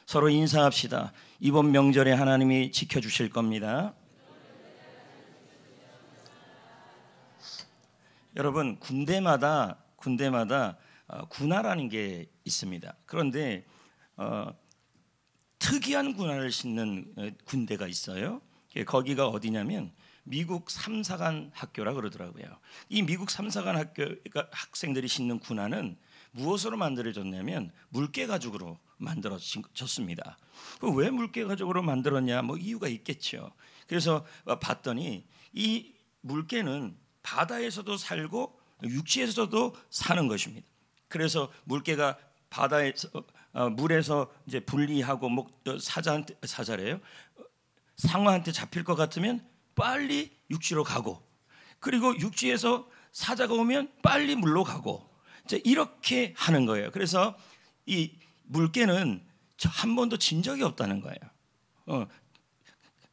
서로 인사합시다. 이번 명절에 하나님이 지켜주실 겁니다. 여러분, 군대마다 군화라는 게 있습니다. 그런데 특이한 군화를 신는 군대가 있어요. 거기가 어디냐면 미국 삼사관 학교라 그러더라고요. 이 미국 삼사관 학교 학생들이 신는 군화는 무엇으로 만들어졌냐면 물개 가죽으로 만들어졌습니다. 왜 물개 가죽으로 만들었냐? 뭐 이유가 있겠죠. 그래서 봤더니 이 물개는 바다에서도 살고 육지에서도 사는 것입니다. 그래서 물개가 바다에서 물에서 이제 분리하고 사자래요. 상어한테 잡힐 것 같으면 빨리 육지로 가고, 그리고 육지에서 사자가 오면 빨리 물로 가고, 이제 이렇게 하는 거예요. 그래서 이 물개는 한 번도 진 적이 없다는 거예요.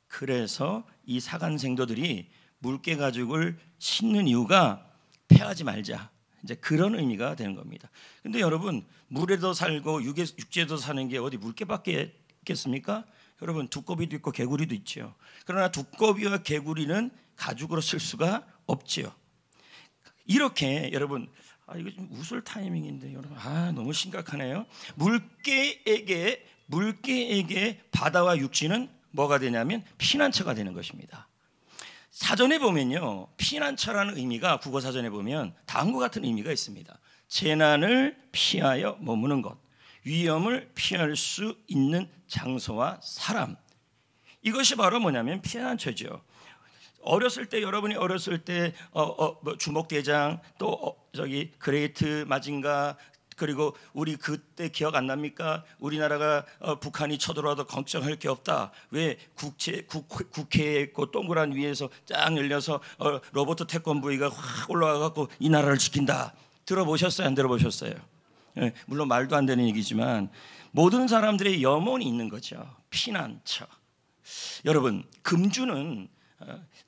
그래서 이 사관생도들이 물개 가죽을 신는 이유가 패하지 말자, 이제 그런 의미가 되는 겁니다. 근데 여러분, 물에도 살고 육지에도 사는 게 어디 물개밖에 있겠습니까? 여러분, 두꺼비도 있고 개구리도 있죠. 그러나 두꺼비와 개구리는 가죽으로 쓸 수가 없지요. 이렇게 여러분, 이거 좀 웃을 타이밍인데 여러분, 너무 심각하네요. 물개에게 바다와 육지는 뭐가 되냐면 피난처가 되는 것입니다. 사전에 보면요, 피난처라는 의미가 국어 사전에 보면 다음과 같은 의미가 있습니다. 재난을 피하여 머무는 것, 위험을 피할 수 있는 장소와 사람, 이것이 바로 뭐냐면 피난처죠. 여러분이 어렸을 때 주먹대장, 또 그레이트 마징가, 그리고 우리 그때 기억 안 납니까? 우리나라가 북한이 쳐들어와도 걱정할 게 없다. 왜? 국회에 있고 동그란 위에서 쫙 열려서 로버트 태권브이가 확 올라와갖고 이 나라를 지킨다. 들어보셨어요? 안 들어보셨어요? 네, 물론 말도 안 되는 얘기지만 모든 사람들의 염원이 있는 거죠. 피난처. 여러분, 금주는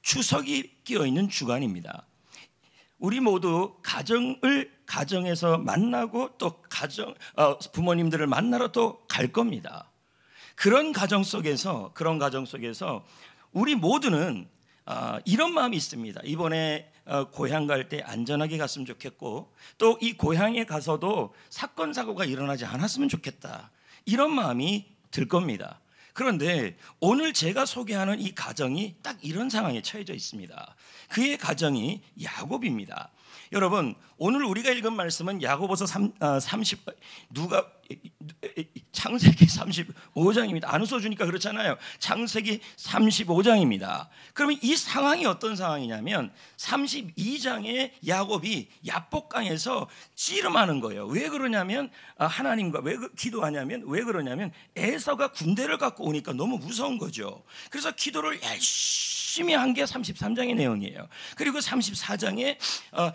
추석이 끼어있는 주간입니다. 우리 모두 가정에서 만나고 또 부모님들을 만나러 또 갈 겁니다. 그런 가정 속에서 우리 모두는 이런 마음이 있습니다. 이번에 고향 갈 때 안전하게 갔으면 좋겠고, 또 이 고향에 가서도 사건 사고가 일어나지 않았으면 좋겠다, 이런 마음이 들 겁니다. 그런데 오늘 제가 소개하는 이 가정이 딱 이런 상황에 처해져 있습니다. 그의 가정이 야곱입니다. 여러분, 오늘 우리가 읽은 말씀은 야고보서 창세기 35장입니다. 안 웃어주니까 그렇잖아요. 창세기 35장입니다. 그러면 이 상황이 어떤 상황이냐면 32장에 야곱이 야복강에서 씨름하는 거예요. 왜 그러냐면 하나님과 기도하냐면 왜 그러냐면 에서가 군대를 갖고 오니까 너무 무서운 거죠. 그래서 기도를 열심히 한 게 33장의 내용이에요. 그리고 34장에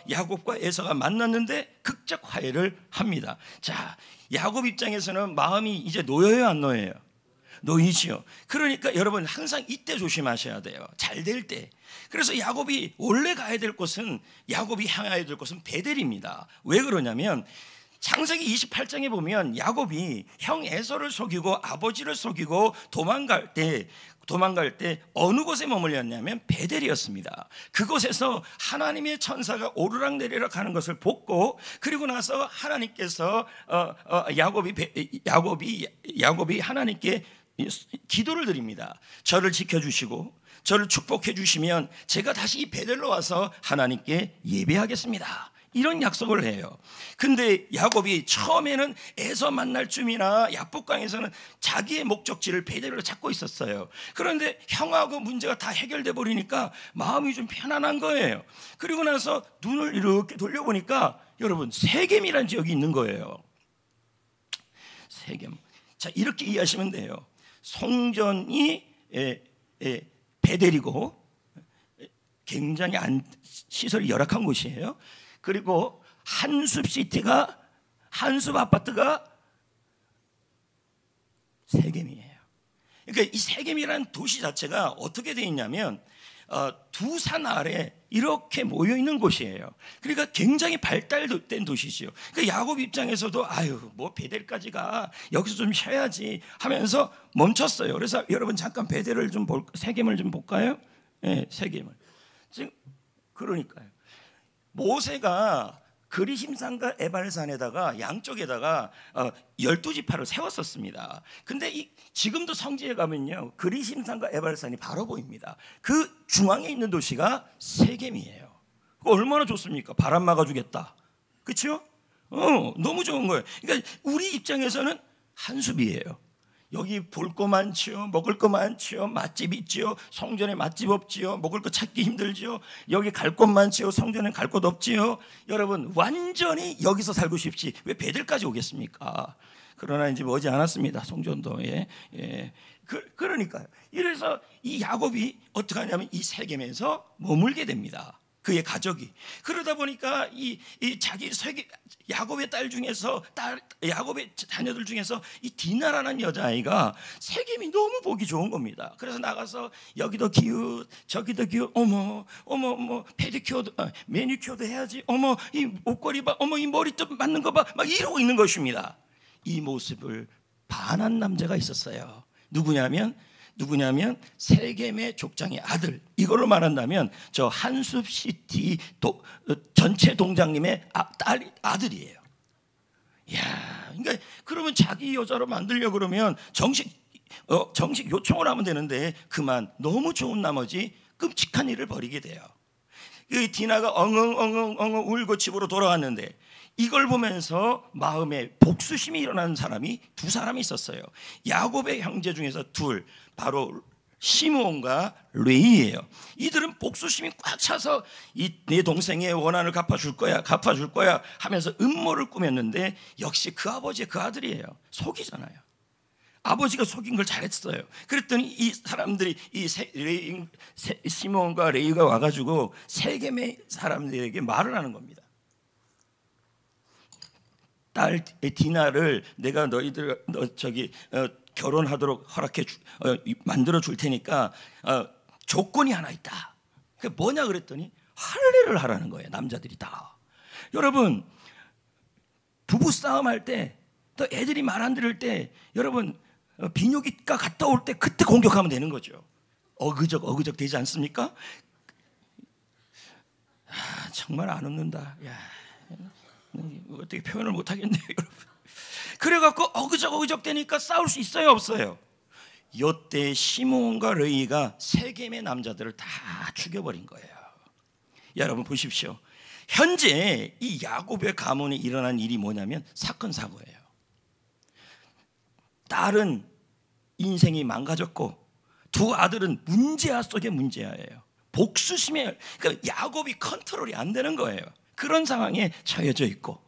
야곱과 에서가 만났는데 극적 화해를 합니다. 자, 야곱 입장에서는 마음이 이제 놓여요, 안 놓여요? 놓이지요. 그러니까 여러분, 항상 이때 조심하셔야 돼요. 잘 될 때. 그래서 야곱이 원래 야곱이 향해야 될 곳은 베델입니다. 왜 그러냐면 창세기 28장에 보면 야곱이 형 에서를 속이고 아버지를 속이고 도망갈 때 어느 곳에 머물렸냐면 베델이었습니다. 그곳에서 하나님의 천사가 오르락내리락 하는 것을 보고, 그리고 나서 하나님께서 야곱이 하나님께 기도를 드립니다. 저를 지켜주시고 저를 축복해 주시면 제가 다시 이 베델로 와서 하나님께 예배하겠습니다, 이런 약속을 해요. 근데 야곱이 처음에는 에서 만날 쯤이나 야복강에서는 자기의 목적지를 베델로 찾고 있었어요. 그런데 형하고 문제가 다 해결돼 버리니까 마음이 좀 편안한 거예요. 그리고 나서 눈을 이렇게 돌려보니까 여러분, 세겜이라는 지역이 있는 거예요. 세겜. 자, 이렇게 이해하시면 돼요. 송전이 베델이고 굉장히 시설이 열악한 곳이에요. 그리고 한숲 아파트가 세겜이에요. 그러니까 이 세겜이라는 도시 자체가 어떻게 되어 있냐면 두 산 아래 이렇게 모여 있는 곳이에요. 그러니까 굉장히 발달된 도시지요. 그러니까 야곱 입장에서도 아유 뭐 베델까지 가, 여기서 좀 쉬어야지 하면서 멈췄어요. 그래서 여러분 잠깐 베델을 좀 세겜을 좀 볼까요? 네, 세겜을. 지금 그러니까요. 모세가 그리심산과 에발산에다가 양쪽에다가 12지파를 세웠었습니다. 근데 지금도 성지에 가면요, 그리심산과 에발산이 바로 보입니다. 그 중앙에 있는 도시가 세겜이에요. 얼마나 좋습니까? 바람 막아주겠다. 그렇죠? 너무 좋은 거예요. 그러니까 우리 입장에서는 한숲이에요. 여기 볼 거 많지요, 먹을 거 많지요, 맛집 있지요, 성전에 맛집 없지요, 먹을 거 찾기 힘들지요, 여기 갈 곳 많지요, 성전에 갈 곳 없지요. 여러분 완전히 여기서 살고 싶지 왜 베들까지 오겠습니까? 그러나 이제 머지 않았습니다. 송전도에. 그러니까요. 이래서 이 야곱이 어떻게 하냐면 이 세겜에서 머물게 됩니다. 그의 가족이. 그러다 보니까 이 자기 야곱의 딸 중에서 야곱의 자녀들 중에서 이 디나라는 여자아이가 세겜이 너무 보기 좋은 겁니다. 그래서 나가서 여기도 기웃 저기도 기웃, 어머 뭐 페디큐어도 매니큐어도 해야지, 어머 이 옷걸이 봐, 어머 이 머리도 맞는 거 봐, 막 이러고 있는 것입니다. 이 모습을 반한 남자가 있었어요. 누구냐면 세겜의 족장의 아들. 이걸로 말한다면 저 한숲시티 전체 동장님의 아들이에요. 야, 그러니까 그러면 자기 여자로 만들려 그러면 정식 요청을 하면 되는데 그만 너무 좋은 나머지 끔찍한 일을 벌이게 돼요. 그 디나가 엉엉 울고 집으로 돌아왔는데 이걸 보면서 마음에 복수심이 일어나는 사람이 두 사람이 있었어요. 야곱의 형제 중에서 둘, 바로 시므온과 레위예요. 이들은 복수심이 꽉 차서 내 동생의 원한을 갚아줄 거야 하면서 음모를 꾸몄는데 역시 그 아버지의 그 아들이에요. 속이잖아요. 아버지가 속인 걸 잘했어요. 그랬더니 이 사람들이 시므온과 레위가 와가지고 세겜의 사람들에게 말을 하는 겁니다. 딸 디나를 내가 결혼하도록 만들어 줄 테니까 조건이 하나 있다. 그게 뭐냐 그랬더니 할례를 하라는 거예요. 남자들이 다. 여러분 부부 싸움 할 때, 또 애들이 말 안 들을 때, 여러분 비뇨기과 갔다 올 때 그때 공격하면 되는 거죠. 어그적 되지 않습니까? 정말 안 웃는다. 야, 어떻게 표현을 못 하겠네요, 여러분. 그래갖고 어그적 되니까 싸울 수 있어요, 없어요? 이때 시므온과 레위가 세겜의 남자들을 다 죽여버린 거예요. 여러분 보십시오. 현재 이 야곱의 가문에 일어난 일이 뭐냐면 사건 사고예요. 딸은 인생이 망가졌고 두 아들은 문제아 속의 문제아예요. 복수심에, 그러니까 야곱이 컨트롤이 안 되는 거예요. 그런 상황에 처해져 있고,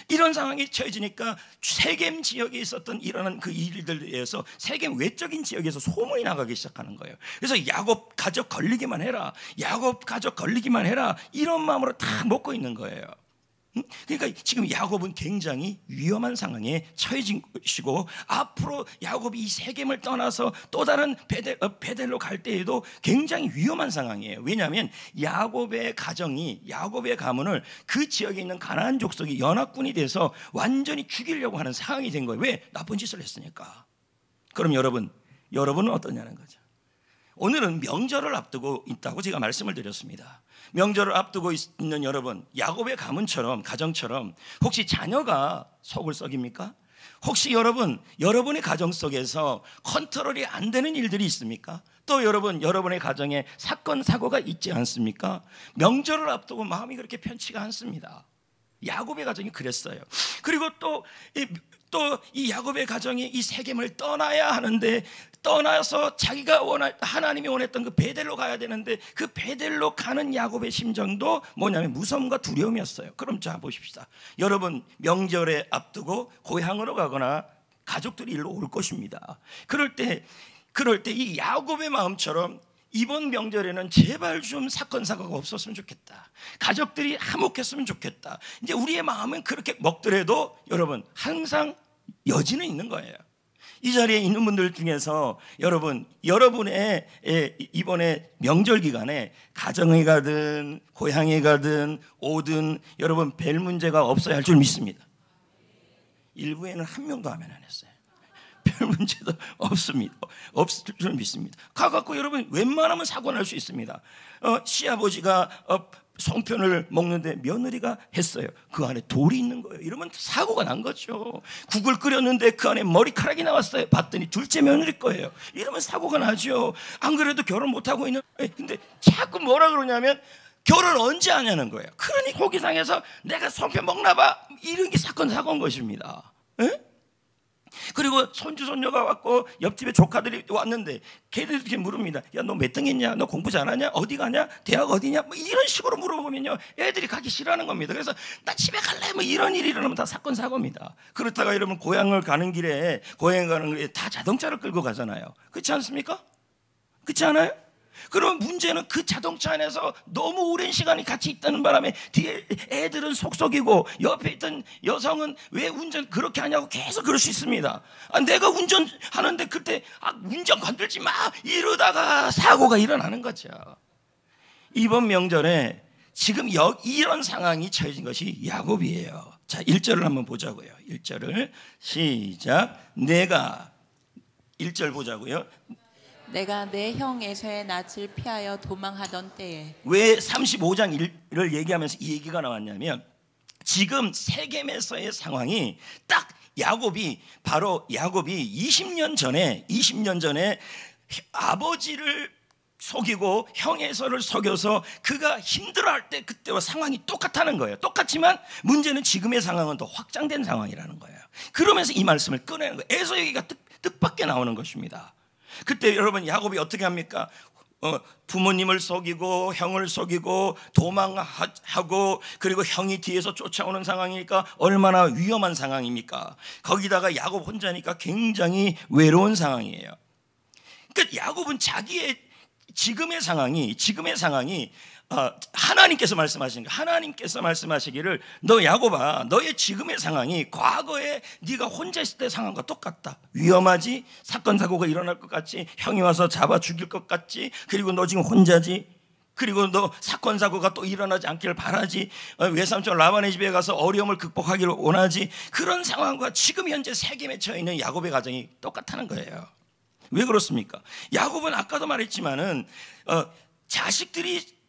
이런 상황에 처해지니까 세겜 지역에 있었던 일어난 그 일들에 의해서 세겜 외적인 지역에서 소문이 나가기 시작하는 거예요. 그래서 야곱 가족 걸리기만 해라, 야곱 가족 걸리기만 해라, 이런 마음으로 다 먹고 있는 거예요. 그러니까 지금 야곱은 굉장히 위험한 상황에 처해진 것이고, 앞으로 야곱이 이 세겜을 떠나서 또 다른 베델로 갈 때에도 굉장히 위험한 상황이에요. 왜냐하면 야곱의 가문을 그 지역에 있는 가나안 족속이 연합군이 돼서 완전히 죽이려고 하는 상황이 된 거예요. 왜? 나쁜 짓을 했으니까. 그럼 여러분은 어떠냐는 거죠. 오늘은 명절을 앞두고 있다고 제가 말씀을 드렸습니다. 명절을 앞두고 있는 여러분, 야곱의 가정처럼 혹시 자녀가 속을 썩입니까? 혹시 여러분의 가정 속에서 컨트롤이 안 되는 일들이 있습니까? 또 여러분의 가정에 사건 사고가 있지 않습니까? 명절을 앞두고 마음이 그렇게 편치가 않습니다. 야곱의 가정이 그랬어요. 그리고 또 이 야곱의 가정이 이 세겜을 떠나야 하는데, 떠나서 자기가 하나님이 원했던 그 베델로 가야 되는데, 그 베델로 가는 야곱의 심정도 뭐냐면 무서움과 두려움이었어요. 그럼 자 보십시다. 여러분 명절에 앞두고 고향으로 가거나 가족들이 일로 올 것입니다. 그럴 때 이 야곱의 마음처럼 이번 명절에는 제발 좀 사건 사고가 없었으면 좋겠다, 가족들이 화목했으면 좋겠다, 이제 우리의 마음은 그렇게 먹더라도 여러분 항상 여지는 있는 거예요. 이 자리에 있는 분들 중에서 여러분의 이번에 명절 기간에 가정에 가든 고향에 가든 오든 여러분 별 문제가 없어야 할 줄 믿습니다. 일부에는 한 명도 아멘 안 했어요. 별 문제도 없습니다. 없을 줄 믿습니다. 가갖고 여러분 웬만하면 사고 날 수 있습니다. 시아버지가 송편을 먹는데 며느리가 했어요. 그 안에 돌이 있는 거예요. 이러면 사고가 난 거죠. 국을 끓였는데 그 안에 머리카락이 나왔어요. 봤더니 둘째 며느리 거예요. 이러면 사고가 나죠. 안 그래도 결혼 못하고 있는, 근데 자꾸 뭐라 그러냐면 결혼 언제 하냐는 거예요. 그러니 고기상에서 내가 송편 먹나 봐, 이런 게 사건인 것입니다. 에? 그리고 손주 손녀가 왔고 옆집에 조카들이 왔는데 걔들이 이렇게 물읍니다. 야, 너 몇 등 했냐? 너 공부 잘하냐? 어디 가냐? 대학 어디냐? 뭐 이런 식으로 물어보면요, 애들이 가기 싫어하는 겁니다. 그래서 나 집에 갈래? 뭐 이런 일이 일어나면 다 사건 사고입니다. 그렇다가 여러분 고향을 가는 길에 다 자동차를 끌고 가잖아요. 그렇지 않습니까? 그렇지 않아요? 그럼 문제는 그 자동차 안에서 너무 오랜 시간이 같이 있다는 바람에 뒤에 애들은 속속이고 옆에 있던 여성은 왜 운전 그렇게 하냐고 계속 그럴 수 있습니다. 내가 운전하는데 그때 운전 건들지 마 이러다가 사고가 일어나는 거죠. 이번 명절에 지금 이런 상황이 처해진 것이 야곱이에요. 자, 1절을 한번 보자고요. 1절을 시작. 1절 보자고요. 내가 내 형 에서의 낯을 피하여 도망하던 때에. 왜 35장 1을 얘기하면서 이 얘기가 나왔냐면 지금 세겜에서의 상황이 딱 야곱이 20년 전에 아버지를 속이고 형 에서를 속여서 그가 힘들어할 때 그때와 상황이 똑같다는 거예요. 똑같지만 문제는 지금의 상황은 더 확장된 상황이라는 거예요. 그러면서 이 말씀을 꺼내는 거예요. 에서 얘기가 뜻밖에 나오는 것입니다. 그때 여러분 야곱이 어떻게 합니까? 부모님을 속이고 형을 속이고 도망하고 그리고 형이 뒤에서 쫓아오는 상황이니까 얼마나 위험한 상황입니까? 거기다가 야곱 혼자니까 굉장히 외로운 상황이에요. 그러니까 야곱은 자기의 지금의 상황이 하나님께서 말씀하신 거, 하나님께서 말씀하시기를 너 야곱아, 너의 지금의 상황이 과거에 네가 혼자 있을 때 상황과 똑같다. 위험하지? 사건 사고가 일어날 것 같지? 형이 와서 잡아 죽일 것 같지? 그리고 너 지금 혼자지? 그리고 너 사건 사고가 또 일어나지 않기를 바라지? 외삼촌 라반의 집에 가서 어려움을 극복하기를 원하지? 그런 상황과 지금 현재 세겜에 처해 있는 야곱의 가정이 똑같다는 거예요. 왜 그렇습니까? 야곱은 아까도 말했지만은 자식들이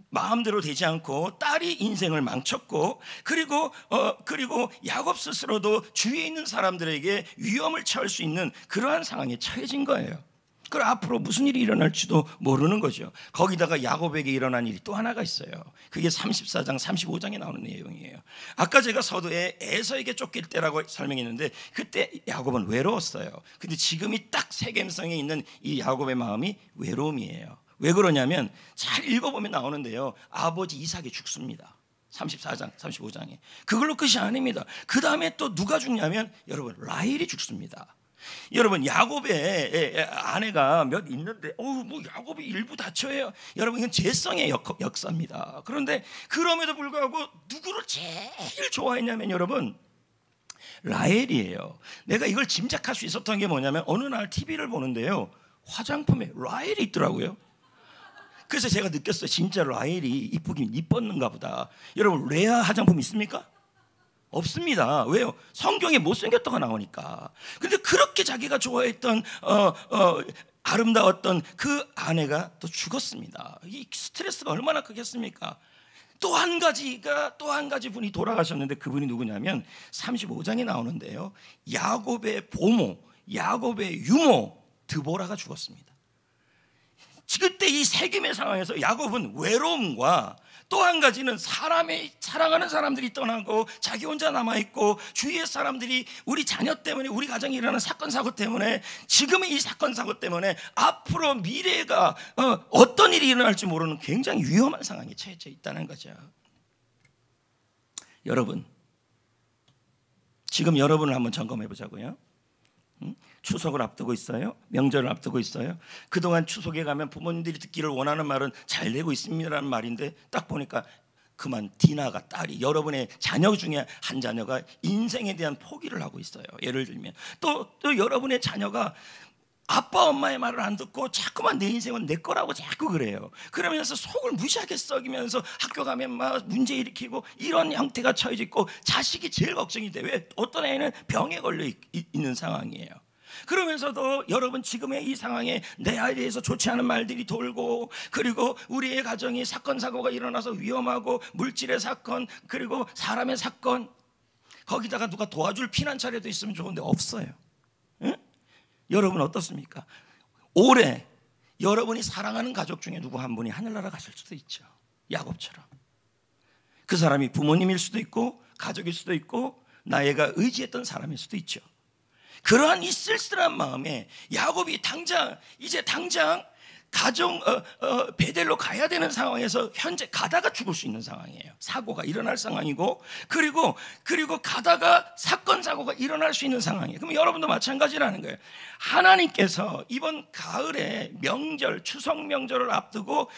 마음대로 되지 않고 딸이 인생을 망쳤고 그리고 야곱 스스로도 주위에 있는 사람들에게 위험을 처할 수 있는 그러한 상황에 처해진 거예요. 그리고 앞으로 무슨 일이 일어날지도 모르는 거죠. 거기다가 야곱에게 일어난 일이 또 하나가 있어요. 그게 34장 35장에 나오는 내용이에요. 아까 제가 서두에 에서에게 쫓길 때라고 설명했는데 그때 야곱은 외로웠어요. 근데 지금이 딱 세겜성에 있는 이 야곱의 마음이 외로움이에요. 왜 그러냐면 잘 읽어보면 나오는데요, 아버지 이삭이 죽습니다. 34장 35장에 그걸로 끝이 아닙니다. 그 다음에 또 누가 죽냐면 여러분 라헬이 죽습니다. 여러분 야곱의 아내가 몇 있는데 뭐 야곱이 일부 다쳐요. 여러분 이건 죄성의 역사입니다. 그런데 그럼에도 불구하고 누구를 제일 좋아했냐면 여러분 라헬이에요. 내가 이걸 짐작할 수 있었던 게 뭐냐면 어느 날 TV를 보는데요, 화장품에 라헬이 있더라고요. 그래서 제가 느꼈어요. 진짜 라헬이 이쁘긴 이뻤는가 보다. 여러분 레아 화장품 있습니까? 없습니다. 왜요? 성경에 못생겼다가 나오니까. 근데 그렇게 자기가 좋아했던 아름다웠던 그 아내가 또 죽었습니다. 이 스트레스가 얼마나 크겠습니까? 또 한 가지 분이 돌아가셨는데 그분이 누구냐면 35장에 나오는데요, 야곱의 보모, 야곱의 유모 드보라가 죽었습니다. 그때 이 세겜의 상황에서 야곱은 외로움과 또 한 가지는 사랑하는 사람들이 떠나고 자기 혼자 남아있고 주위의 사람들이 우리 자녀 때문에 우리 가정에 일어나는 사건 사고 때문에 지금의 이 사건 사고 때문에 앞으로 미래가 어떤 일이 일어날지 모르는 굉장히 위험한 상황에 처해져 있다는 거죠. 여러분, 지금 여러분을 한번 점검해 보자고요. 추석을 앞두고 있어요. 명절을 앞두고 있어요. 그동안 추석에 가면 부모님들이 듣기를 원하는 말은 잘 되고 있습니다라는 말인데 딱 보니까 그만 디나가 딸이 여러분의 자녀 중에 한 자녀가 인생에 대한 포기를 하고 있어요. 예를 들면 또 여러분의 자녀가 아빠 엄마의 말을 안 듣고 자꾸만 내 인생은 내 거라고 자꾸 그래요. 그러면서 속을 무시하게 썩이면서 학교 가면 막 문제 일으키고 이런 형태가 처해져 있고 자식이 제일 걱정이 돼. 왜? 어떤 애는 병에 걸려 있는 상황이에요. 그러면서도 여러분 지금의 이 상황에 내 아이에 대해서 좋지 않은 말들이 돌고, 그리고 우리의 가정이 사건 사고가 일어나서 위험하고 물질의 사건, 그리고 사람의 사건, 거기다가 누가 도와줄 피난 차례도 있으면 좋은데 없어요. 응? 여러분 어떻습니까? 올해 여러분이 사랑하는 가족 중에 누구 한 분이 하늘나라 가실 수도 있죠. 야곱처럼. 그 사람이 부모님일 수도 있고 가족일 수도 있고 나애가 의지했던 사람일 수도 있죠. 그러한 이 쓸쓸한 마음에 야곱이 이제 당장 가정 베델로 가야 되는 상황에서 현재 가다가 죽을 수 있는 상황이에요. 사고가 일어날 상황이고, 그리고 가다가 사건 사고가 일어날 수 있는 상황이에요. 그럼 여러분도 마찬가지라는 거예요. 하나님께서 이번 가을에 명절, 추석 명절을 앞두고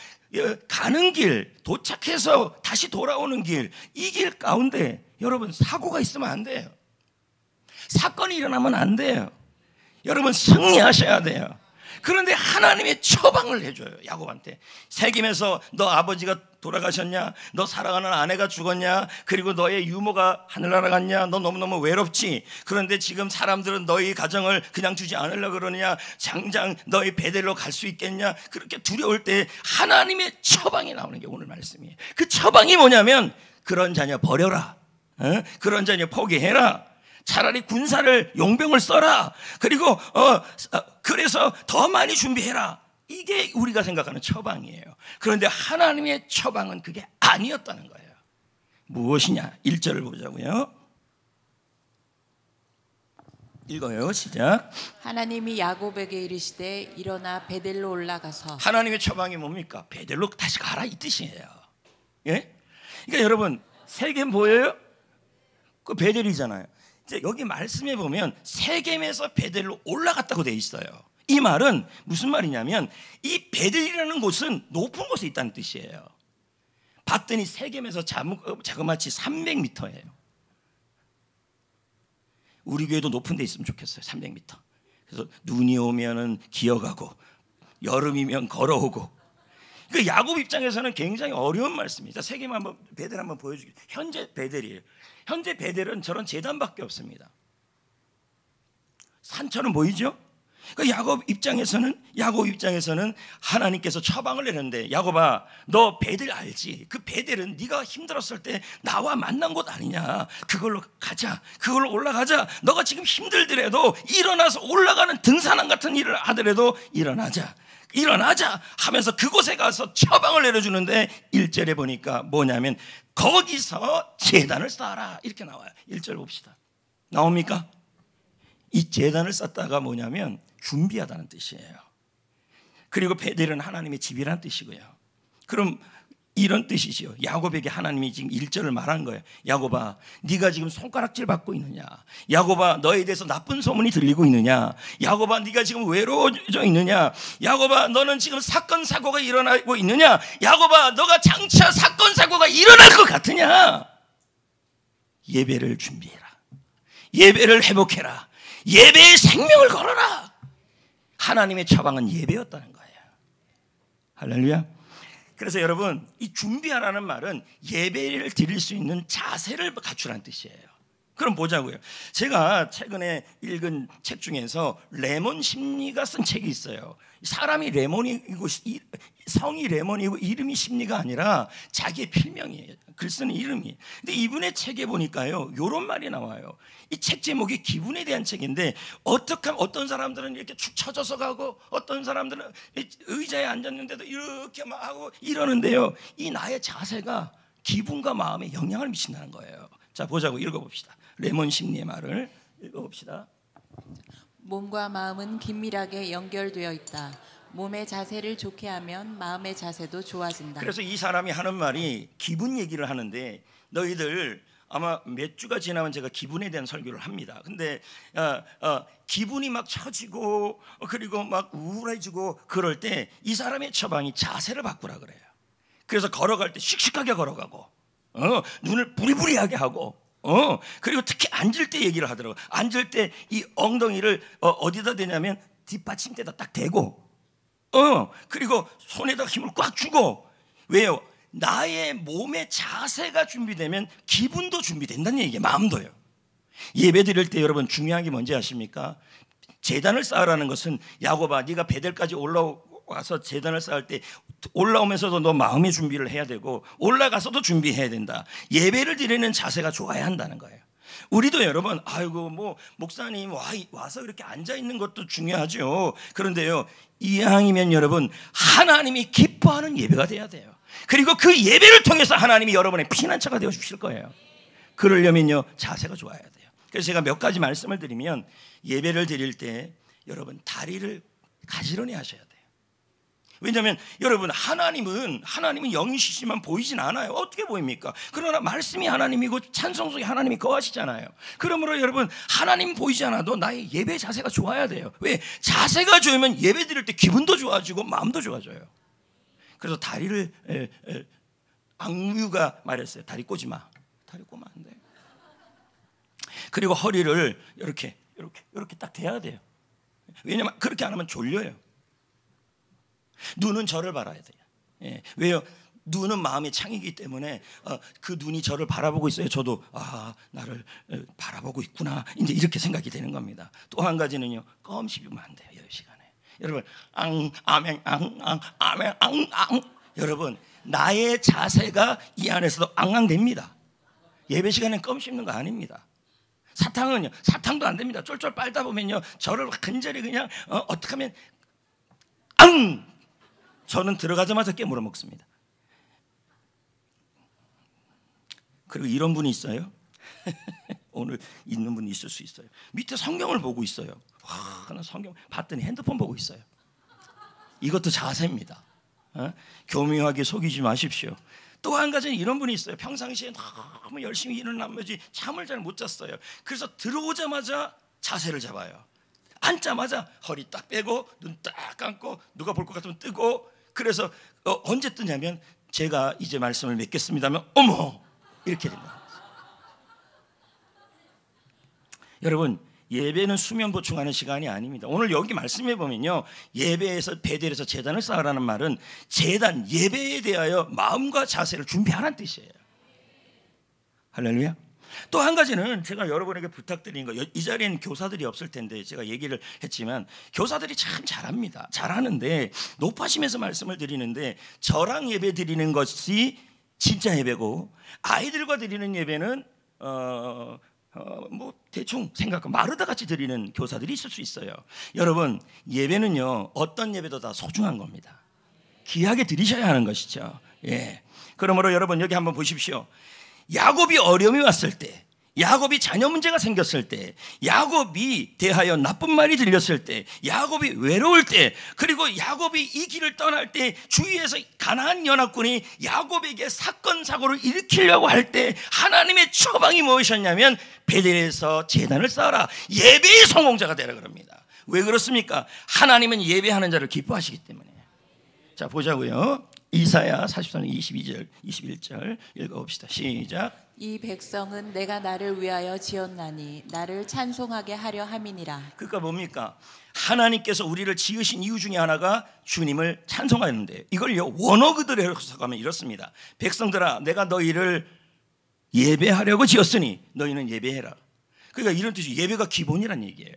가는 길, 도착해서 다시 돌아오는 길, 이 길 가운데 여러분 사고가 있으면 안 돼요. 사건이 일어나면 안 돼요. 여러분 승리하셔야 돼요. 그런데 하나님의 처방을 해줘요. 야곱한테. 세겜에서 너 아버지가 돌아가셨냐? 너 사랑하는 아내가 죽었냐? 그리고 너의 유모가 하늘나라 갔냐? 너 너무너무 외롭지? 그런데 지금 사람들은 너희 가정을 그냥 두지 않으려고 그러느냐? 장장 너희 베델로 갈 수 있겠냐? 그렇게 두려울 때 하나님의 처방이 나오는 게 오늘 말씀이에요. 그 처방이 뭐냐면 그런 자녀 버려라. 그런 자녀 포기해라. 차라리 군사를 용병을 써라. 그리고 그래서 더 많이 준비해라. 이게 우리가 생각하는 처방이에요. 그런데 하나님의 처방은 그게 아니었다는 거예요. 무엇이냐? 1절을 보자고요. 읽어요. 시작. 하나님이 야곱에게 이르시되 일어나 베델로 올라가서. 하나님의 처방이 뭡니까? 베델로 다시 가라 이 뜻이에요. 예? 그러니까 여러분 세겜 보여요? 그 베델이잖아요. 이제 여기 말씀해 보면 세겜에서 베델로 올라갔다고 돼 있어요. 이 말은 무슨 말이냐면 이 베델이라는 곳은 높은 곳에 있다는 뜻이에요. 봤더니 세겜에서 자그마치 300m예요. 우리 교회도 높은 데 있으면 좋겠어요. 300m. 그래서 눈이 오면은 기어가고 여름이면 걸어오고. 그 야곱 입장에서는 굉장히 어려운 말씀입니다. 세겜 한번 베델 한번 보여주겠습니다. 현재 베델이에요. 현재 베델은 저런 제단밖에 없습니다. 산처럼 보이죠? 그 야곱 입장에서는 하나님께서 처방을 내는데, 야곱아 너 베델 알지? 그 베델은 네가 힘들었을 때 나와 만난 곳 아니냐? 그걸로 가자. 그걸로 올라가자. 너가 지금 힘들더라도 일어나서 올라가는 등산함 같은 일을 하더라도 일어나자 하면서 그곳에 가서 처방을 내려주는데 1절에 보니까 뭐냐면 거기서 제단을 쌓아라 이렇게 나와요. 1절 봅시다. 나옵니까? 이 제단을 쌓다가 뭐냐면 준비하다는 뜻이에요. 그리고 베델은 하나님의 집이라는 뜻이고요. 그럼 이런 뜻이지요. 야곱에게 하나님이 지금 1절을 말한 거예요. 야곱아 네가 지금 손가락질 받고 있느냐? 야곱아 너에 대해서 나쁜 소문이 들리고 있느냐? 야곱아 네가 지금 외로워져 있느냐? 야곱아 너는 지금 사건 사고가 일어나고 있느냐? 야곱아 너가 장차 사건 사고가 일어날 것 같으냐? 예배를 준비해라. 예배를 회복해라. 예배의 생명을 걸어라. 하나님의 처방은 예배였다는 거예요. 할렐루야. 그래서 여러분 이 준비하라는 말은 예배를 드릴 수 있는 자세를 갖추라는 뜻이에요. 그럼 보자고요. 제가 최근에 읽은 책 중에서 레몬 심리가 쓴 책이 있어요. 사람이 레몬이고 성이 레몬이고 이름이 심리가 아니라 자기의 필명이에요. 글 쓰는 이름이. 근데 이분의 책에 보니까요 이런 말이 나와요. 이 책 제목이 기분에 대한 책인데 어떻게 하면 어떤 사람들은 이렇게 축 처져서 가고 어떤 사람들은 의자에 앉았는데도 이렇게 막 하고 이러는데요, 이 나의 자세가 기분과 마음에 영향을 미친다는 거예요. 자 보자고. 읽어봅시다. 레몬 심리의 말을 읽어봅시다. 몸과 마음은 긴밀하게 연결되어 있다. 몸의 자세를 좋게 하면 마음의 자세도 좋아진다. 그래서 이 사람이 하는 말이 기분 얘기를 하는데, 너희들 아마 몇 주가 지나면 제가 기분에 대한 설교를 합니다. 근데 기분이 막 처지고 그리고 막 우울해지고 그럴 때 이 사람의 처방이 자세를 바꾸라 그래요. 그래서 걸어갈 때 씩씩하게 걸어가고 눈을 부리부리하게 하고, 그리고 특히 앉을 때 얘기를 하더라고요. 앉을 때 이 엉덩이를 어디다 대냐면 뒷받침대에다 딱 대고, 그리고 손에다 힘을 꽉 주고. 왜요? 나의 몸의 자세가 준비되면 기분도 준비된다는 얘기예요. 마음도요. 예배 드릴 때 여러분 중요한 게 뭔지 아십니까? 제단을 쌓으라는 것은, 야곱아 네가 베델까지 올라와서 제단을 쌓을 때 올라오면서도 너 마음의 준비를 해야 되고 올라가서도 준비해야 된다. 예배를 드리는 자세가 좋아야 한다는 거예요. 우리도 여러분, 아이고 뭐 목사님 와서 이렇게 앉아 있는 것도 중요하죠. 그런데요, 이왕이면 여러분 하나님이 기뻐하는 예배가 돼야 돼요. 그리고 그 예배를 통해서 하나님이 여러분의 피난처가 되어 주실 거예요. 그러려면요 자세가 좋아야 돼요. 그래서 제가 몇 가지 말씀을 드리면, 예배를 드릴 때 여러분 다리를 가지런히 하셔야 돼요. 왜냐하면 여러분 하나님은 영이시지만 보이진 않아요. 어떻게 보입니까? 그러나 말씀이 하나님이고 찬송 속에 하나님이 거하시잖아요. 그러므로 여러분 하나님 보이지 않아도 나의 예배 자세가 좋아야 돼요. 왜? 자세가 좋으면 예배 드릴 때 기분도 좋아지고 마음도 좋아져요. 그래서 다리를 악뮤가 말했어요. 다리 꼬지 마. 다리 꼬면 안 돼. 그리고 허리를 이렇게 딱 대야 돼요. 왜냐면 그렇게 안 하면 졸려요. 눈은 저를 바라야 돼요. 예. 왜요? 눈은 마음의 창이기 때문에 그 눈이 저를 바라보고 있어요. 저도 나를 바라보고 있구나, 이제 이렇게 생각이 되는 겁니다. 또 한 가지는요, 껌 씹으면 안 돼요. 이 시간에 여러분 아멘 여러분 나의 자세가 이 안에서도 앙앙됩니다. 예배 시간엔 껌 씹는 거 아닙니다. 사탕도 안 됩니다. 쫄쫄 빨다 보면요 저를 근절히 그냥 어떻게 하면 저는 들어가자마자 깨물어 먹습니다. 그리고 이런 분이 있어요. 오늘 있는 분이 있을 수 있어요. 밑에 성경을 보고 있어요. 나 성경 봤더니 핸드폰 보고 있어요. 이것도 자세입니다. 교묘하게 속이지 마십시오. 또 한 가지는 이런 분이 있어요. 평상시에 너무 열심히 일을 나머지 잠을 잘 못 잤어요. 그래서 들어오자마자 자세를 잡아요. 앉자마자 허리 딱 빼고 눈 딱 감고 누가 볼 것 같으면 뜨고. 그래서 언제 뜨냐면 제가 이제 말씀을 맺겠습니다면 어머 이렇게 된다. 여러분 예배는 수면 보충하는 시간이 아닙니다. 오늘 여기 말씀해 보면요, 예배에서 베델에서 제단을 쌓으라는 말은 제단 예배에 대하여 마음과 자세를 준비하라는 뜻이에요. 할렐루야. 또 한 가지는 제가 여러분에게 부탁드린 거, 이 자리에는 교사들이 없을 텐데 제가 얘기를 했지만 교사들이 참 잘하는데 높아지면서 말씀을 드리는데, 저랑 예배 드리는 것이 진짜 예배고 아이들과 드리는 예배는 뭐 대충 생각하고 마르다 같이 드리는 교사들이 있을 수 있어요. 여러분 예배는요 어떤 예배도 다 소중한 겁니다. 귀하게 드리셔야 하는 것이죠. 예. 그러므로 여러분 여기 한번 보십시오. 야곱이 어려움이 왔을 때, 야곱이 자녀 문제가 생겼을 때, 야곱이 대하여 나쁜 말이 들렸을 때, 야곱이 외로울 때, 그리고 야곱이 이 길을 떠날 때 주위에서 가나안 연합군이 야곱에게 사건 사고를 일으키려고 할 때 하나님의 처방이 무엇이었냐면 베델에서 제단을 쌓아라, 예배의 성공자가 되라 그럽니다. 왜 그렇습니까? 하나님은 예배하는 자를 기뻐하시기 때문에. 자 보자고요. 이사야 44장 22절 21절 읽어봅시다. 시작. 이 백성은 내가 나를 위하여 지었나니 나를 찬송하게 하려 함이니라. 그러니까 뭡니까? 하나님께서 우리를 지으신 이유 중에 하나가 주님을 찬송하는데, 이걸요 원어 그대로 해석하면 이렇습니다. 백성들아 내가 너희를 예배하려고 지었으니 너희는 예배해라. 그러니까 이런 뜻이 예배가 기본이란 얘기예요.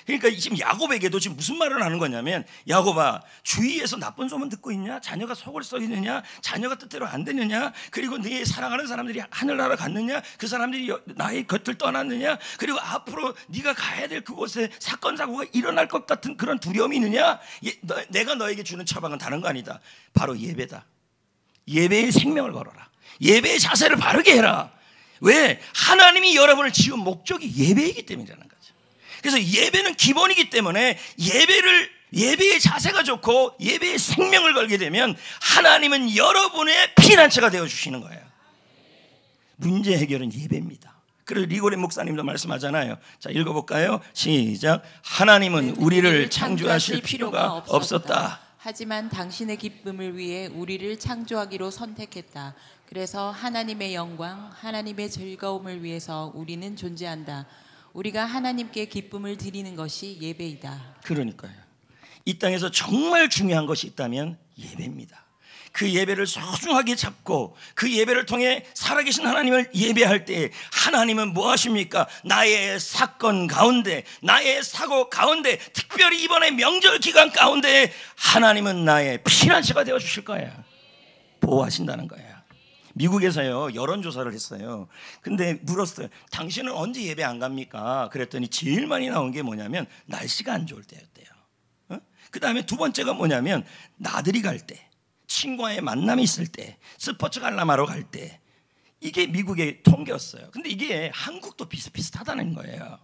그러니까 지금 야곱에게도 지금 무슨 말을 하는 거냐면, 야곱아 주위에서 나쁜 소문 듣고 있냐? 자녀가 속을 썩이느냐? 자녀가 뜻대로 안 되느냐? 그리고 네 사랑하는 사람들이 하늘나라 갔느냐? 그 사람들이 나의 곁을 떠났느냐? 그리고 앞으로 네가 가야 될 그곳에 사건 사고가 일어날 것 같은 그런 두려움이 있느냐? 내가 너에게 주는 처방은 다른 거 아니다. 바로 예배다. 예배의 생명을 걸어라. 예배의 자세를 바르게 해라. 왜? 하나님이 여러분을 지은 목적이 예배이기 때문이라는 거죠. 그래서 예배는 기본이기 때문에 예배의 자세가 좋고 예배의 생명을 걸게 되면 하나님은 여러분의 피난처가 되어주시는 거예요. 문제 해결은 예배입니다. 그리고 리고레 목사님도 말씀하잖아요. 자 읽어볼까요? 시작. 하나님은 우리를 창조하실 필요가 없었다. 하지만 당신의 기쁨을 위해 우리를 창조하기로 선택했다. 그래서 하나님의 영광, 하나님의 즐거움을 위해서 우리는 존재한다. 우리가 하나님께 기쁨을 드리는 것이 예배이다. 그러니까요. 이 땅에서 정말 중요한 것이 있다면 예배입니다. 그 예배를 소중하게 잡고 그 예배를 통해 살아계신 하나님을 예배할 때 하나님은 뭐 하십니까? 나의 사건 가운데, 나의 사고 가운데, 특별히 이번에 명절 기간 가운데 하나님은 나의 피난처가 되어 주실 거예요. 보호하신다는 거예요. 미국에서요 여론조사를 했어요. 근데 물었어요. 당신은 언제 예배 안 갑니까? 그랬더니 제일 많이 나온 게 뭐냐면 날씨가 안 좋을 때였대요. 그 다음에 두 번째가 뭐냐면 나들이 갈 때, 친구와의 만남이 있을 때, 스포츠 관람하러 갈 때. 이게 미국의 통계였어요. 근데 이게 한국도 비슷비슷하다는 거예요.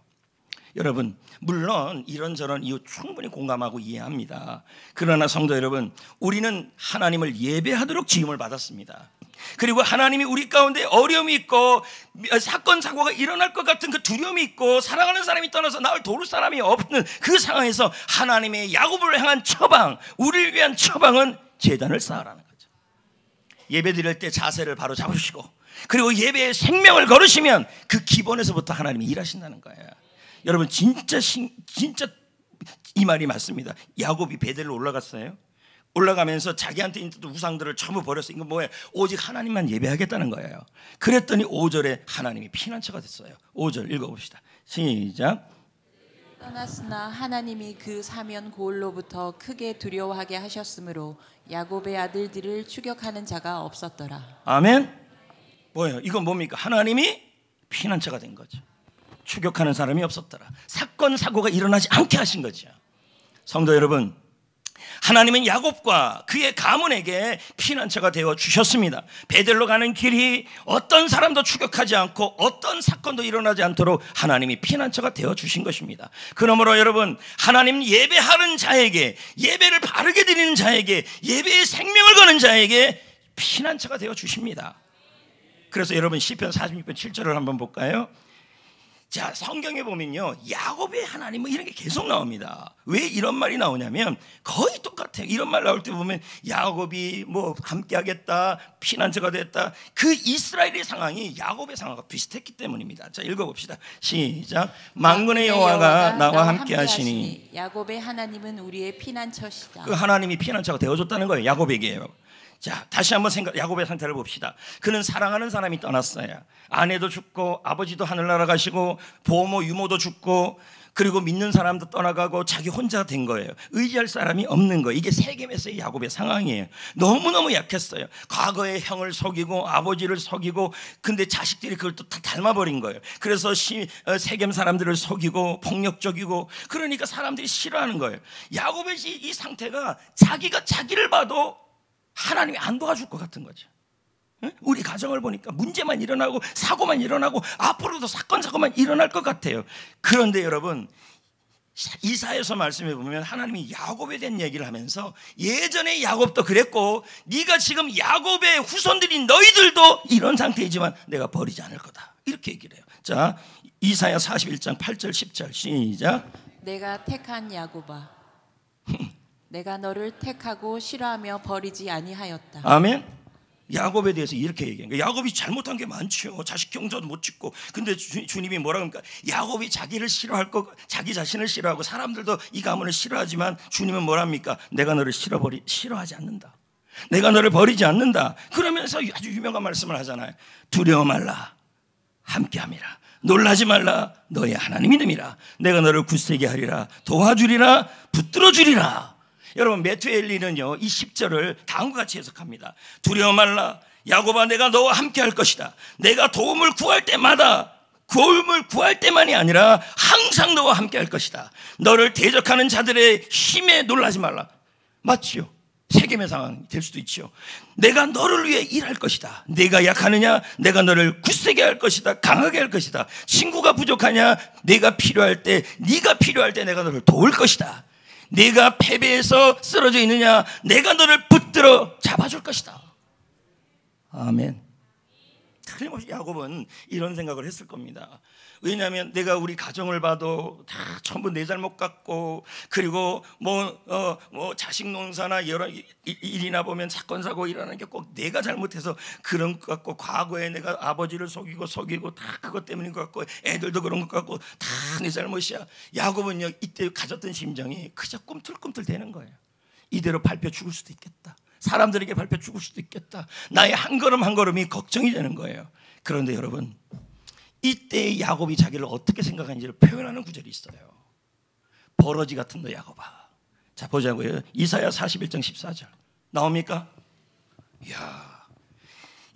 여러분, 물론 이런저런 이유 충분히 공감하고 이해합니다. 그러나 성도 여러분, 우리는 하나님을 예배하도록 지음을 받았습니다. 그리고 하나님이 우리 가운데 어려움이 있고 사건 사고가 일어날 것 같은 그 두려움이 있고 사랑하는 사람이 떠나서 나를 도울 사람이 없는 그 상황에서 하나님의 야곱을 향한 처방, 우리를 위한 처방은 제단을 쌓으라는 거죠. 예배 드릴 때 자세를 바로 잡으시고 그리고 예배에 생명을 걸으시면 그 기본에서부터 하나님이 일하신다는 거예요. 여러분 진짜 이 말이 맞습니다. 야곱이 베델로 올라갔어요. 올라가면서 자기한테 있는 우상들을 전부 버렸어요. 이거 뭐예요? 오직 하나님만 예배하겠다는 거예요. 그랬더니 5절에 하나님이 피난처가 됐어요. 5절 읽어봅시다. 시작. 떠났으나 하나님이 그 사면 고을로부터 크게 두려워하게 하셨으므로 야곱의 아들들을 추격하는 자가 없었더라. 아멘. 뭐예요? 이건 뭡니까? 하나님이 피난처가 된 거죠. 추격하는 사람이 없었더라. 사건 사고가 일어나지 않게 하신 거죠. 성도 여러분, 하나님은 야곱과 그의 가문에게 피난처가 되어 주셨습니다. 베델로 가는 길이 어떤 사람도 추격하지 않고 어떤 사건도 일어나지 않도록 하나님이 피난처가 되어 주신 것입니다. 그러므로 여러분, 하나님 예배하는 자에게, 예배를 바르게 드리는 자에게, 예배에 생명을 거는 자에게 피난처가 되어 주십니다. 그래서 여러분 시편 46편 7절을 한번 볼까요? 자, 성경에 보면요 야곱의 하나님 뭐 이런 게 계속 나옵니다. 왜 이런 말이 나오냐면 거의 똑같아요. 이런 말 나올 때 보면 야곱이 뭐 함께 하겠다, 피난처가 됐다. 그 이스라엘의 상황이 야곱의 상황과 비슷했기 때문입니다. 자, 읽어봅시다. 시작. 만군의 여호와가 나와 함께 하시니 야곱의 하나님은 우리의 피난처시다. 그 하나님이 피난처가 되어줬다는 거예요. 야곱에게요. 자, 다시 한번 야곱의 상태를 봅시다. 그는 사랑하는 사람이 떠났어요. 아내도 죽고 아버지도 하늘나라 가시고 보모 유모도 죽고 그리고 믿는 사람도 떠나가고 자기 혼자 된 거예요. 의지할 사람이 없는 거예요. 이게 세겜에서의 야곱의 상황이에요. 너무너무 약했어요. 과거에 형을 속이고 아버지를 속이고 근데 자식들이 그걸 또 다 닮아버린 거예요. 그래서 세겜 사람들을 속이고 폭력적이고 그러니까 사람들이 싫어하는 거예요. 야곱의 이 상태가 자기가 자기를 봐도 하나님이 안 도와줄 것 같은 거죠. 우리 가정을 보니까 문제만 일어나고 사고만 일어나고 앞으로도 사건 사고만 일어날 것 같아요. 그런데 여러분 이사야서 말씀해 보면 하나님이 야곱에 대한 얘기를 하면서 예전에 야곱도 그랬고 네가 지금 야곱의 후손들인 너희들도 이런 상태이지만 내가 버리지 않을 거다 이렇게 얘기를 해요. 자, 이사야 41장 8절 10절 시작. 내가 택한 야곱아 내가 너를 택하고 싫어하며 버리지 아니하였다. 아멘. 야곱에 대해서 이렇게 얘기해요. 야곱이 잘못한 게 많죠. 자식 경조도 못 짓고. 근데 주님이 뭐라 그럽니까? 야곱이 자기를 싫어할 거, 자기 자신을 싫어하고 사람들도 이 가문을 싫어하지만 주님은 뭐랍니까? 내가 너를 싫어하지 않는다. 내가 너를 버리지 않는다. 그러면서 아주 유명한 말씀을 하잖아요. 두려워 말라. 함께함이라. 놀라지 말라. 너의 하나님이 됨이라. 내가 너를 굳세게 하리라. 도와주리라. 붙들어 주리라. 여러분 메투엘리는요 이 10절을 다음과 같이 해석합니다. 두려워 말라. 야곱아 내가 너와 함께 할 것이다. 내가 도움을 구할 때마다 도움을 구할 때만이 아니라 항상 너와 함께 할 것이다. 너를 대적하는 자들의 힘에 놀라지 말라. 맞지요? 세겜의 상황이 될 수도 있죠. 내가 너를 위해 일할 것이다. 내가 약하느냐? 내가 너를 굳세게 할 것이다. 강하게 할 것이다. 친구가 부족하냐? 내가 필요할 때 네가 필요할 때 내가 너를 도울 것이다. 네가 패배해서 쓰러져 있느냐? 내가 너를 붙들어 잡아줄 것이다. 아멘. 틀림없이 야곱은 이런 생각을 했을 겁니다. 왜냐하면 내가 우리 가정을 봐도 다 전부 내 잘못 같고, 그리고 뭐 자식 농사나 여러 일이나 보면 사건 사고 일어나는 게 꼭 내가 잘못해서 그런 것 같고, 과거에 내가 아버지를 속이고 다 그것 때문인 것 같고, 애들도 그런 것 같고 다 내 잘못이야. 야곱은요, 이때 가졌던 심정이 그저 꿈틀꿈틀 되는 거예요. 이대로 밟혀 죽을 수도 있겠다, 사람들에게 밟혀 죽을 수도 있겠다, 나의 한 걸음 한 걸음이 걱정이 되는 거예요. 그런데 여러분, 이때 야곱이 자기를 어떻게 생각하는지를 표현하는 구절이 있어요. 버러지 같은 너 야곱아. 자, 보자고요. 이사야 41장 14절 나옵니까? 이야,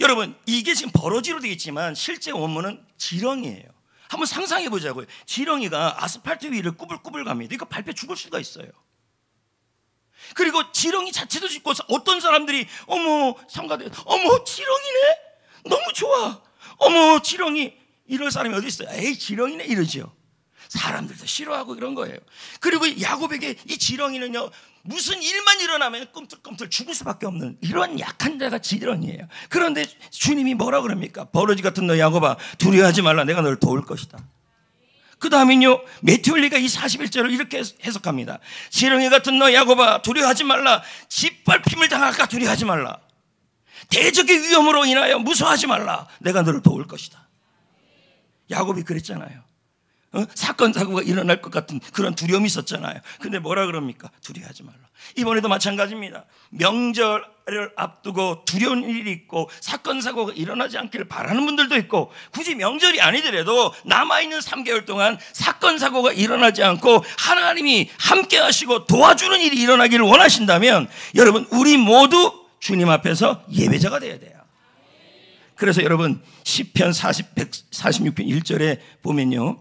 여러분, 이게 지금 버러지로 되어 있지만 실제 원문은 지렁이에요. 한번 상상해 보자고요. 지렁이가 아스팔트 위를 꾸불꾸불 갑니다. 이거 밟혀 죽을 수가 있어요. 그리고 지렁이 자체도 죽고, 어떤 사람들이 어머 삼가대, 어머 지렁이네, 너무 좋아, 어머 지렁이, 이럴 사람이 어디 있어요? 에이 지렁이네 이러죠. 사람들도 싫어하고 이런 거예요. 그리고 야곱에게 이 지렁이는요, 무슨 일만 일어나면 꿈틀꿈틀 죽을 수밖에 없는 이런 약한 자가 지렁이에요. 그런데 주님이 뭐라 그럽니까? 버러지 같은 너 야곱아, 두려워하지 말라, 내가 너를 도울 것이다. 그 다음엔요, 메티올리가 이 41절을 이렇게 해석합니다. 지렁이 같은 너 야곱아, 두려워하지 말라, 짓밟힘을 당할까 두려워하지 말라, 대적의 위험으로 인하여 무서워하지 말라, 내가 너를 도울 것이다. 야곱이 그랬잖아요. 사건 사고가 일어날 것 같은 그런 두려움이 있었잖아요. 근데 뭐라 그럽니까? 두려워하지 말라. 이번에도 마찬가지입니다. 명절을 앞두고 두려운 일이 있고 사건 사고가 일어나지 않기를 바라는 분들도 있고, 굳이 명절이 아니더라도 남아있는 3개월 동안 사건 사고가 일어나지 않고 하나님이 함께 하시고 도와주는 일이 일어나기를 원하신다면, 여러분, 우리 모두 주님 앞에서 예배자가 되어야 돼요. 그래서 여러분, 시편 146편 1절에 보면요,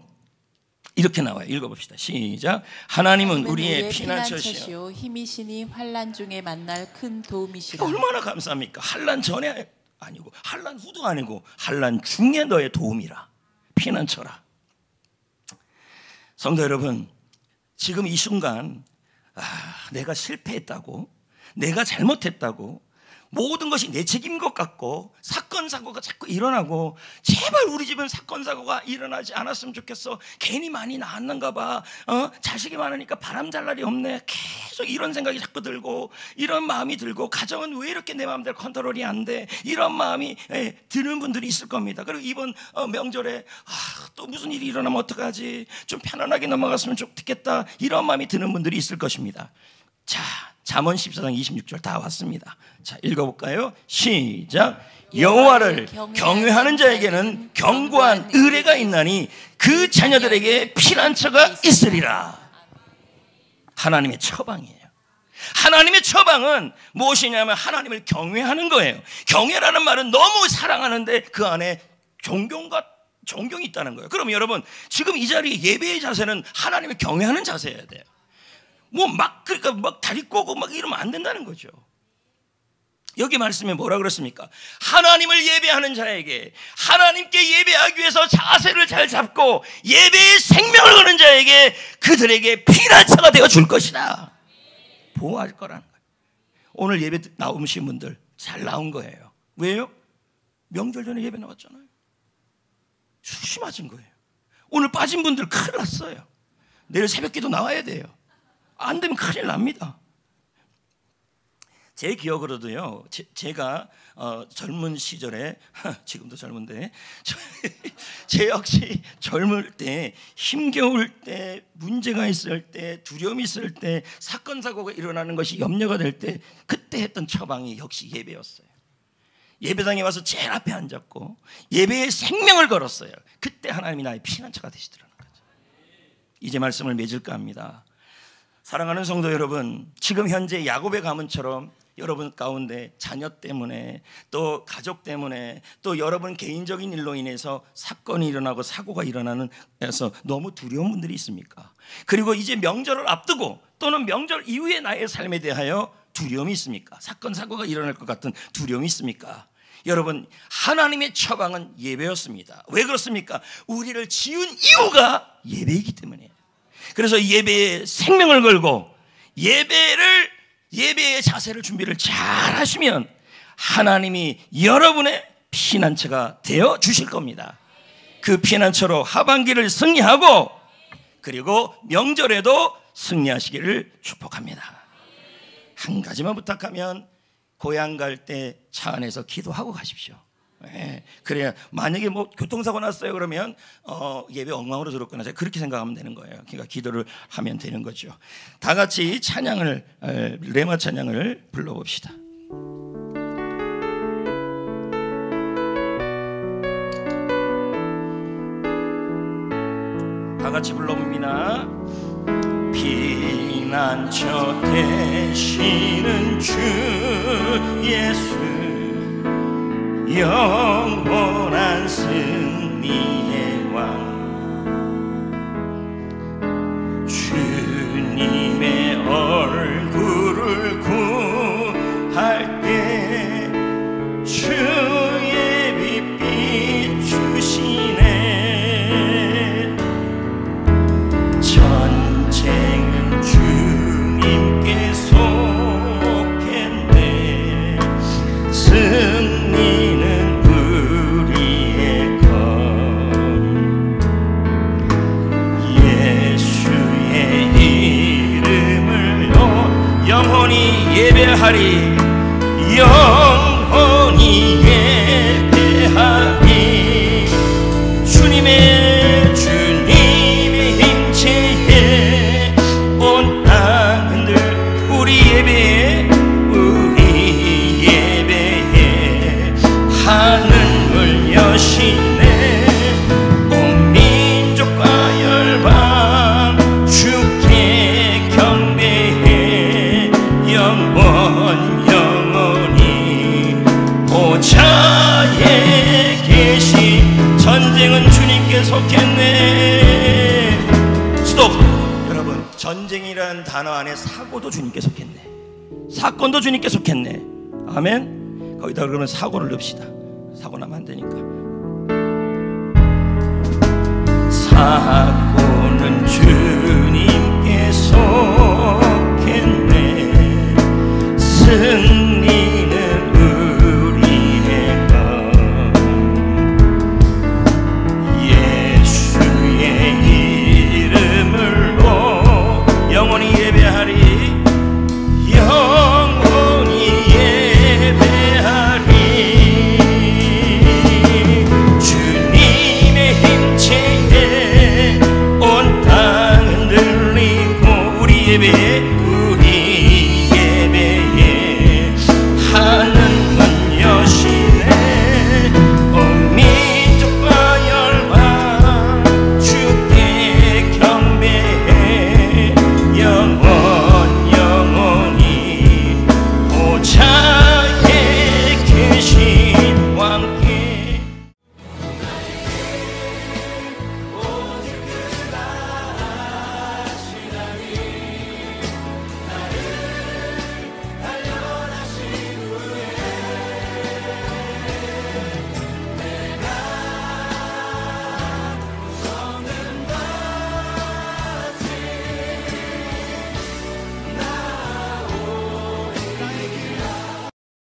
이렇게 나와요. 읽어봅시다. 시작. 하나님은 우리의 피난처시요 힘이시니 환난 중에 만날 큰 도움이시라. 얼마나 감사합니까? 환난 전에 아니고 환난 후도 아니고 환난 중에 너의 도움이라, 피난처라. 성도 여러분, 지금 이 순간 내가 실패했다고, 내가 잘못했다고, 모든 것이 내 책임인 것 같고 사건 사고가 자꾸 일어나고, 제발 우리 집은 사건 사고가 일어나지 않았으면 좋겠어, 괜히 많이 낳았는가 봐, 자식이 많으니까 바람 잘 날이 없네, 계속 이런 생각이 자꾸 들고, 이런 마음이 들고, 가정은 왜 이렇게 내 마음대로 컨트롤이 안 돼, 이런 마음이 드는 분들이 있을 겁니다. 그리고 이번 명절에 또 무슨 일이 일어나면 어떡하지, 좀 편안하게 넘어갔으면 좋겠다, 이런 마음이 드는 분들이 있을 것입니다. 자, 잠언 14장 26절 다 왔습니다. 자, 읽어볼까요? 시작. 여호와를 경외하는 자에게는 견고한 의뢰가 있나니 그 자녀들에게 피난처가 있으리라. 하나님의 처방이에요. 하나님의 처방은 무엇이냐면 하나님을 경외하는 거예요. 경외라는 말은 너무 사랑하는데 그 안에 존경이 있다는 거예요. 그럼 여러분, 지금 이 자리에 예배의 자세는 하나님을 경외하는 자세여야 돼요. 그러니까 막 다리 꼬고 막 이러면 안 된다는 거죠. 여기 말씀에 뭐라 그랬습니까? 하나님을 예배하는 자에게, 하나님께 예배하기 위해서 자세를 잘 잡고 예배의 생명을 거는 자에게 그들에게 피난처가 되어 줄 것이다. 보호할 거라는 거예요. 오늘 예배 나오신 분들 잘 나온 거예요. 왜요? 명절 전에 예배 나왔잖아요. 수시 맞은 거예요. 오늘 빠진 분들 큰일 났어요. 내일 새벽기도 나와야 돼요. 안 되면 큰일 납니다. 제 기억으로도요, 제가 젊은 시절에, 지금도 젊은데 제 역시 젊을 때, 힘겨울 때, 문제가 있을 때, 두려움이 있을 때, 사건 사고가 일어나는 것이 염려가 될 때, 그때 했던 처방이 역시 예배였어요. 예배당에 와서 제일 앞에 앉았고 예배의 생명을 걸었어요. 그때 하나님이 나의 피난처가 되시더라는 거죠. 이제 말씀을 맺을까 합니다. 사랑하는 성도 여러분, 지금 현재 야곱의 가문처럼 여러분 가운데 자녀 때문에, 또 가족 때문에, 또 여러분 개인적인 일로 인해서 사건이 일어나고 사고가 일어나는 데서 너무 두려운 분들이 있습니까? 그리고 이제 명절을 앞두고 또는 명절 이후의 나의 삶에 대하여 두려움이 있습니까? 사건 사고가 일어날 것 같은 두려움이 있습니까? 여러분, 하나님의 처방은 예배였습니다. 왜 그렇습니까? 우리를 지은 이유가 예배이기 때문이에요. 그래서 예배에 생명을 걸고 예배의 자세를 준비를 잘 하시면 하나님이 여러분의 피난처가 되어 주실 겁니다. 그 피난처로 하반기를 승리하고 그리고 명절에도 승리하시기를 축복합니다. 한 가지만 부탁하면 고향 갈 때 차 안에서 기도하고 가십시오. 그래야 만약에 뭐 교통사고 났어요 그러면 예배 엉망으로 들었구나 그렇게 생각하면 되는 거예요. 그러니까 기도를 하면 되는 거죠. 다 같이 찬양을 레마 찬양을 불러봅시다. 다 같이 불러봅니다. 피난처 되시는 주 예수 영원한 승리의 왕 주님의 얼굴을 구할 때 주의 빛 비추시네 전쟁은 주님께 속했네 승리는 우리의 것 예수의 이름을 영원히 예배하리 영원히 예배하리 주님의 힘체에 온 땅들 우리 예배에 하늘을 여시네 온 민족과 열방 주께 경배해 영원히 보좌에 계신 전쟁은 주님께 속했네. 스톱. 여러분 전쟁이라는 단어 안에 사고도 주님께 속했네 사건도 주님께 속했네. 아멘. 거기다 그러면 사고를 넣읍시다. 사고 나면 안 되니까.